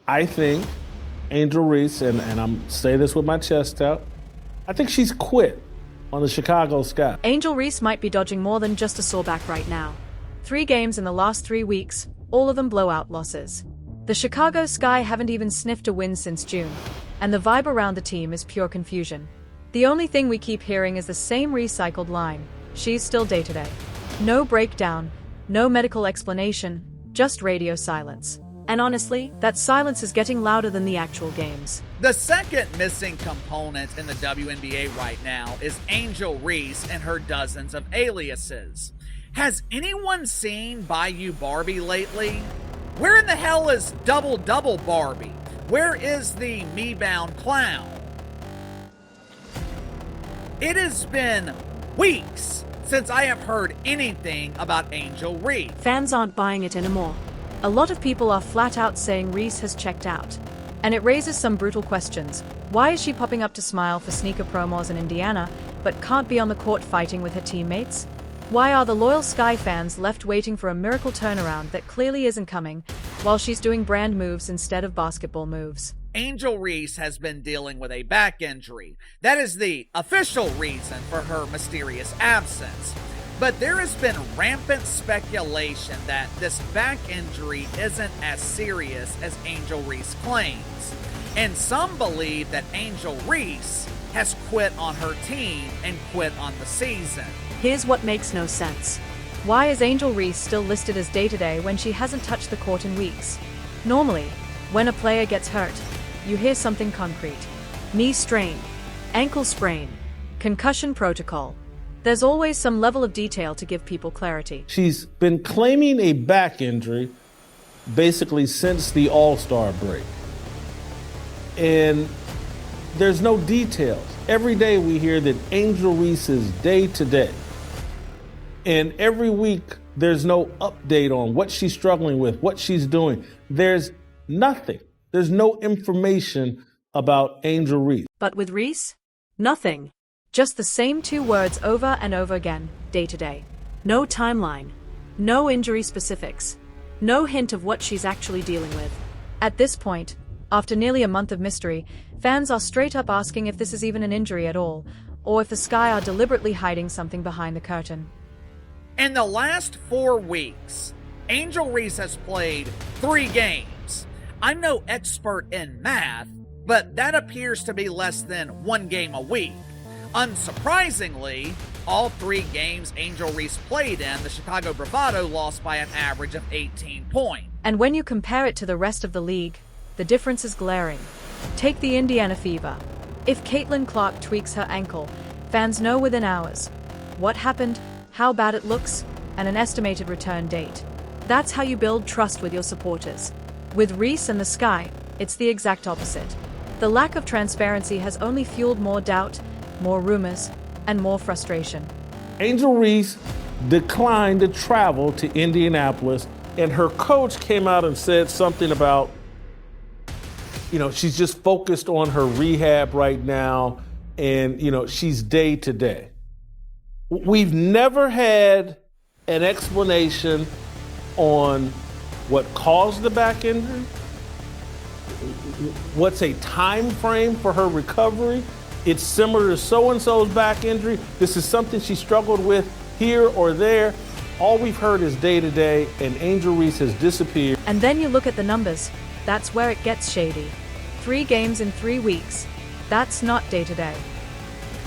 I think Angel Reese, and I'm saying this with my chest out, I think she's quit on the Chicago Sky. Angel Reese might be dodging more than just a sore back right now. 3 games in the last 3 weeks, all of them blowout losses. The Chicago Sky haven't even sniffed a win since June, and the vibe around the team is pure confusion. The only thing we keep hearing is the same recycled line: she's still day-to-day. No breakdown, no medical explanation, just radio silence. And honestly, that silence is getting louder than the actual games. The second missing component in the WNBA right now is Angel Reese and her dozens of aliases. Has anyone seen Bayou Barbie lately? Where in the hell is Double Double Barbie? Where is the me-bound clown? It has been weeks since I have heard anything about Angel Reese. Fans aren't buying it anymore. A lot of people are flat out saying Reese has checked out. And it raises some brutal questions. Why is she popping up to smile for sneaker promos in Indiana, but can't be on the court fighting with her teammates? Why are the loyal Sky fans left waiting for a miracle turnaround that clearly isn't coming, while she's doing brand moves instead of basketball moves? Angel Reese has been dealing with a back injury. That is the official reason for her mysterious absence. But there has been rampant speculation that this back injury isn't as serious as Angel Reese claims. And some believe that Angel Reese has quit on her team and quit on the season. Here's what makes no sense. Why is Angel Reese still listed as day-to-day when she hasn't touched the court in weeks? Normally, when a player gets hurt, you hear something concrete. Knee strain, ankle sprain, concussion protocol. There's always some level of detail to give people clarity. She's been claiming a back injury basically since the All-Star break. And there's no details. Every day we hear that Angel Reese is day-to-day. And every week there's no update on what she's struggling with, what she's doing. There's nothing. There's no information about Angel Reese. But with Reese, nothing. Just the same 2 words over and over again, day-to-day. No timeline. No injury specifics. No hint of what she's actually dealing with. At this point, after nearly a month of mystery, fans are straight up asking if this is even an injury at all, or if the Sky are deliberately hiding something behind the curtain. In the last 4 weeks, Angel Reese has played 3 games. I'm no expert in math, but that appears to be less than 1 game a week. Unsurprisingly, all 3 games Angel Reese played in, the Chicago Bravado lost by an average of 18 points. And when you compare it to the rest of the league, the difference is glaring. Take the Indiana Fever. If Caitlin Clark tweaks her ankle, fans know within hours what happened, how bad it looks, and an estimated return date. That's how you build trust with your supporters. With Reese and the Sky, it's the exact opposite. The lack of transparency has only fueled more doubt, more rumors, and more frustration. Angel Reese declined to travel to Indianapolis, and her coach came out and said something about, she's just focused on her rehab right now, and, she's day to day. We've never had an explanation on what caused the back injury, what's a time frame for her recovery. It's similar to so-and-so's back injury. This is something she struggled with here or there. All we've heard is day-to-day, and Angel Reese has disappeared. And then you look at the numbers. That's where it gets shady. 3 games in 3 weeks. That's not day-to-day.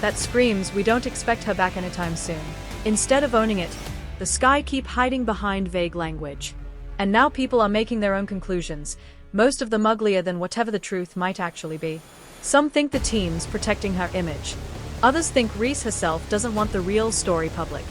That screams we don't expect her back anytime soon. Instead of owning it, the Sky keep hiding behind vague language. And now people are making their own conclusions, most of them uglier than whatever the truth might actually be. Some think the team's protecting her image. Others think Reese herself doesn't want the real story public.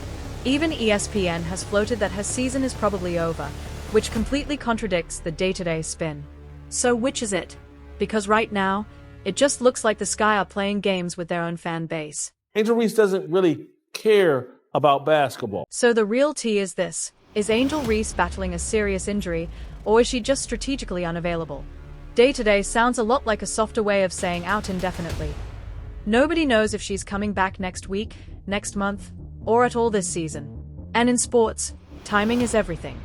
Even ESPN has floated that her season is probably over, which completely contradicts the day-to-day spin. So which is it? Because right now, it just looks like the Sky are playing games with their own fan base. Angel Reese doesn't really care about basketball. So the real tea is this. Is Angel Reese battling a serious injury, or is she just strategically unavailable? Day-to-day sounds a lot like a softer way of saying out indefinitely. Nobody knows if she's coming back next week, next month, or at all this season. And in sports, timing is everything.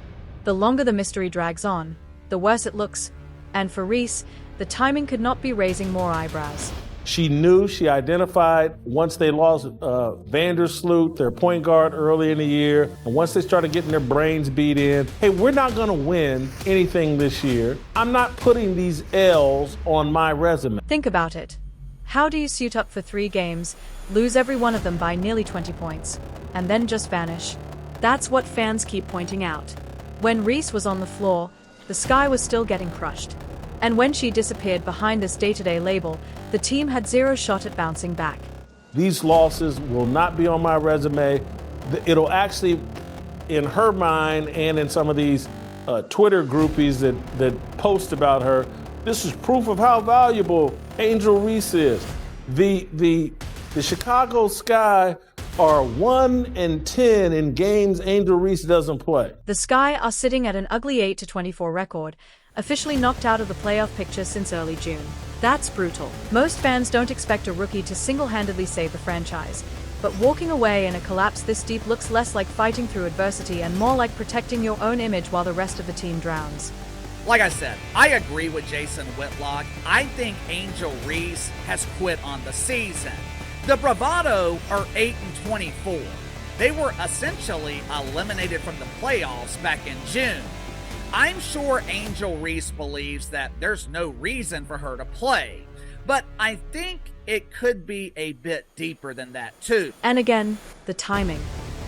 The longer the mystery drags on, the worse it looks. And for Reese, the timing could not be raising more eyebrows. She knew, she identified once they lost Vandersloot, their point guard, early in the year, and once they started getting their brains beat in, hey, we're not going to win anything this year. I'm not putting these L's on my resume. Think about it. How do you suit up for 3 games, lose every one of them by nearly 20 points, and then just vanish? That's what fans keep pointing out. When Reese was on the floor, the sky was still getting crushed. And when she disappeared behind this day-to-day label, the team had zero shot at bouncing back. These losses will not be on my resume. It'll actually, in her mind and in some of these Twitter groupies that post about her, this is proof of how valuable Angel Reese is. The Chicago Sky are 1-10 in games Angel Reese doesn't play. The Sky are sitting at an ugly 8-24 record, officially knocked out of the playoff picture since early June. That's brutal. Most fans don't expect a rookie to single-handedly save the franchise, but walking away in a collapse this deep looks less like fighting through adversity and more like protecting your own image while the rest of the team drowns. Like I said, I agree with Jason Whitlock. I think Angel Reese has quit on the season. The Bravado are 8-24. They were essentially eliminated from the playoffs back in June. I'm sure Angel Reese believes that there's no reason for her to play, but I think it could be a bit deeper than that too. And again, the timing.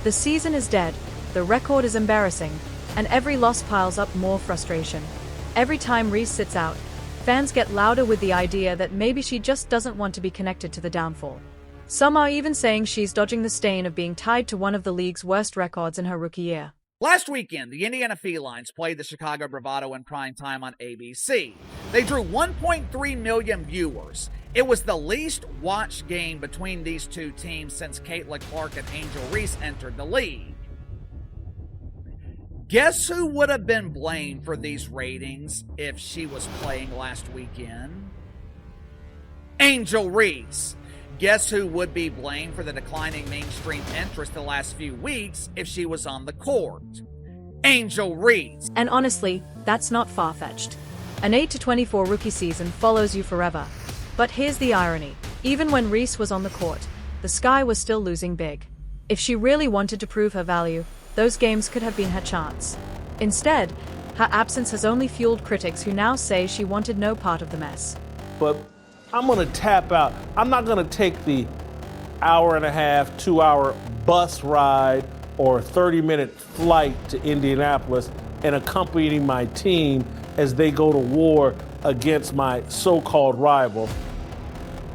The season is dead, the record is embarrassing, and every loss piles up more frustration. Every time Reese sits out, fans get louder with the idea that maybe she just doesn't want to be connected to the downfall. Some are even saying she's dodging the stain of being tied to one of the league's worst records in her rookie year. Last weekend, the Indiana Felines played the Chicago Bravado in prime time on ABC. They drew 1.3 million viewers. It was the least watched game between these two teams since Caitlin Clark and Angel Reese entered the league. Guess who would have been blamed for these ratings if she was playing last weekend? Angel Reese. Guess who would be blamed for the declining mainstream interest the last few weeks if she was on the court? Angel Reese. And honestly, that's not far-fetched. An 8-24 rookie season follows you forever. But here's the irony. Even when Reese was on the court, the Sky was still losing big. If she really wanted to prove her value, those games could have been her chance. Instead, her absence has only fueled critics who now say she wanted no part of the mess. But I'm going to tap out. I'm not going to take the hour-and-a-half, 2-hour bus ride or 30-minute flight to Indianapolis and accompanying my team as they go to war against my so-called rival.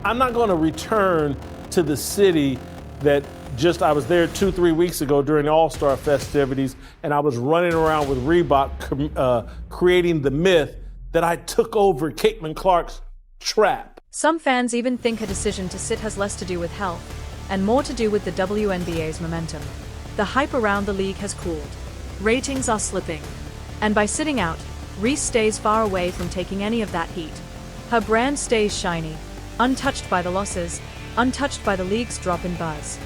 I'm not going to return to the city that I was there 2-3 weeks ago during the All-Star festivities, and I was running around with Reebok creating the myth that I took over Caitlin Clark's trap. Some fans even think her decision to sit has less to do with health and more to do with the WNBA's momentum. The hype around the league has cooled. Ratings are slipping. And by sitting out, Reese stays far away from taking any of that heat. Her brand stays shiny, untouched by the losses, untouched by the league's drop in buzz.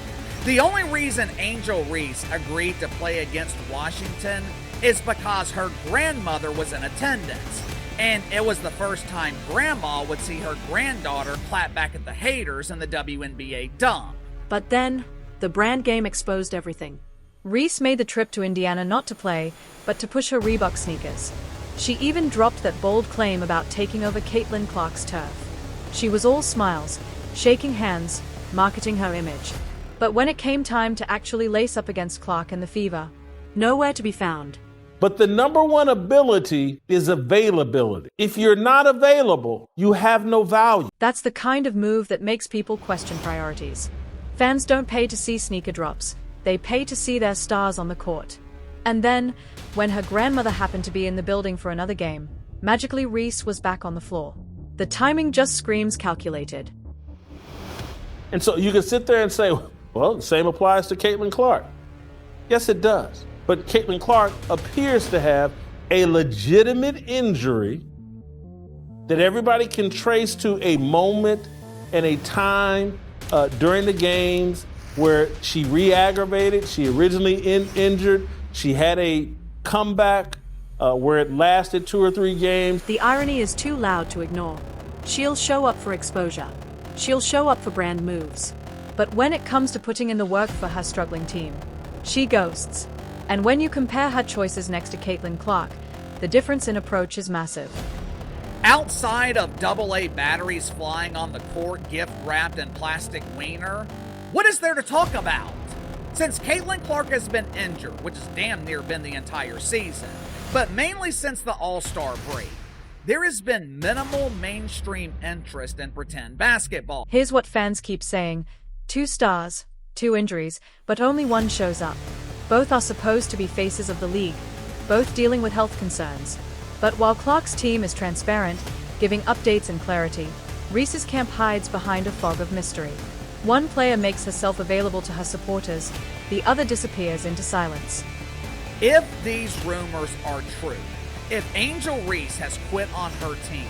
The only reason Angel Reese agreed to play against Washington is because her grandmother was in attendance. And it was the first time Grandma would see her granddaughter clap back at the haters in the WNBA dump. But then, the brand game exposed everything. Reese made the trip to Indiana not to play, but to push her Reebok sneakers. She even dropped that bold claim about taking over Caitlin Clark's turf. She was all smiles, shaking hands, marketing her image. But when it came time to actually lace up against Clark and the Fever, nowhere to be found. But the number one ability is availability. If you're not available, you have no value. That's the kind of move that makes people question priorities. Fans don't pay to see sneaker drops. They pay to see their stars on the court. And then, when her grandmother happened to be in the building for another game, magically Reese was back on the floor. The timing just screams calculated. And so you can sit there and say, well, the same applies to Caitlin Clark. Yes, it does. But Caitlin Clark appears to have a legitimate injury that everybody can trace to a moment and a time during the games where she re-aggravated. She originally injured. She had a comeback where it lasted 2 or 3 games. The irony is too loud to ignore. She'll show up for exposure. She'll show up for brand moves. But when it comes to putting in the work for her struggling team, she ghosts. And when you compare her choices next to Caitlin Clark, the difference in approach is massive. Outside of AA batteries flying on the court gift wrapped in plastic wiener, what is there to talk about? Since Caitlin Clark has been injured, which has damn near been the entire season, but mainly since the All-Star break, there has been minimal mainstream interest in pretend basketball. Here's what fans keep saying: 2 stars, 2 injuries, but only one shows up. Both are supposed to be faces of the league, both dealing with health concerns. But while Clark's team is transparent, giving updates and clarity, Reese's camp hides behind a fog of mystery. One player makes herself available to her supporters, the other disappears into silence. If these rumors are true, if Angel Reese has quit on her team,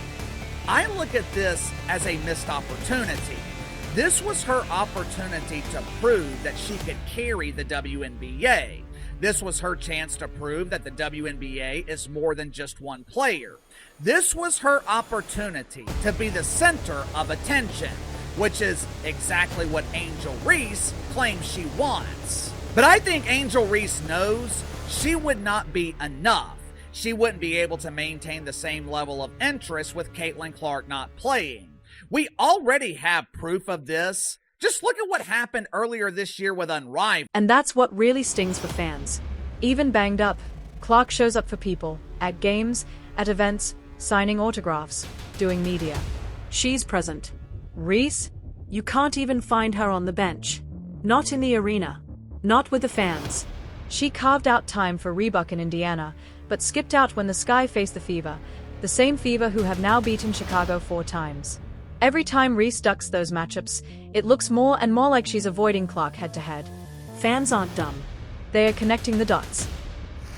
I look at this as a missed opportunity. This was her opportunity to prove that she could carry the WNBA. This was her chance to prove that the WNBA is more than just one player. This was her opportunity to be the center of attention, which is exactly what Angel Reese claims she wants. But I think Angel Reese knows she would not be enough. She wouldn't be able to maintain the same level of interest with Caitlin Clark not playing. We already have proof of this. Just look at what happened earlier this year with Unrivaled. And that's what really stings for fans. Even banged up, Clark shows up for people, at games, at events, signing autographs, doing media. She's present. Reese, you can't even find her on the bench. Not in the arena. Not with the fans. She carved out time for Reebok in Indiana, but skipped out when the Sky faced the Fever, the same Fever who have now beaten Chicago 4 times. Every time Reese ducks those matchups, it looks more and more like she's avoiding Clark head-to-head. Fans aren't dumb. They are connecting the dots.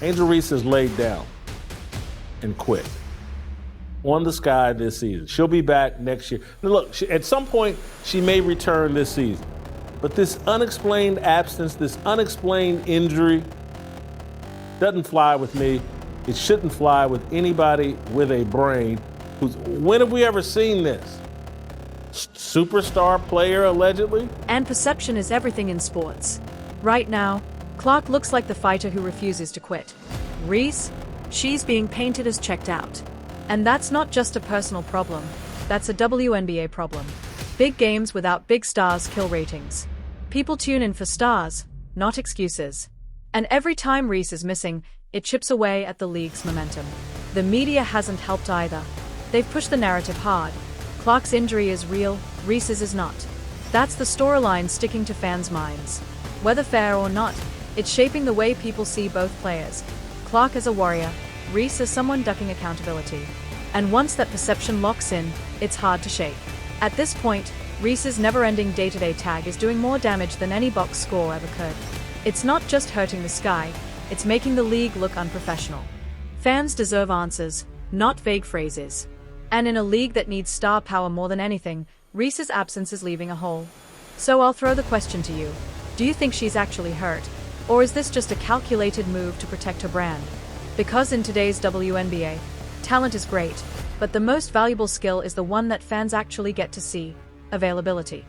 Angel Reese has laid down and quit on the Sky this season. She'll be back next year. Now look, at some point, she may return this season. But this unexplained absence, this unexplained injury, doesn't fly with me. It shouldn't fly with anybody with a brain. When have we ever seen this? Superstar player, allegedly? And perception is everything in sports. Right now, Clark looks like the fighter who refuses to quit. Reese, she's being painted as checked out. And that's not just a personal problem, that's a WNBA problem. Big games without big stars kill ratings. People tune in for stars, not excuses. And every time Reese is missing, it chips away at the league's momentum. The media hasn't helped either. They've pushed the narrative hard. Clark's injury is real, Reese's is not. That's the storyline sticking to fans' minds. Whether fair or not, it's shaping the way people see both players. Clark as a warrior, Reese as someone ducking accountability. And once that perception locks in, it's hard to shake. At this point, Reese's never-ending day-to-day tag is doing more damage than any box score ever could. It's not just hurting the Sky, it's making the league look unprofessional. Fans deserve answers, not vague phrases. And in a league that needs star power more than anything, Reese's absence is leaving a hole. So I'll throw the question to you. Do you think she's actually hurt? Or is this just a calculated move to protect her brand? Because in today's WNBA, talent is great, but the most valuable skill is the one that fans actually get to see: availability.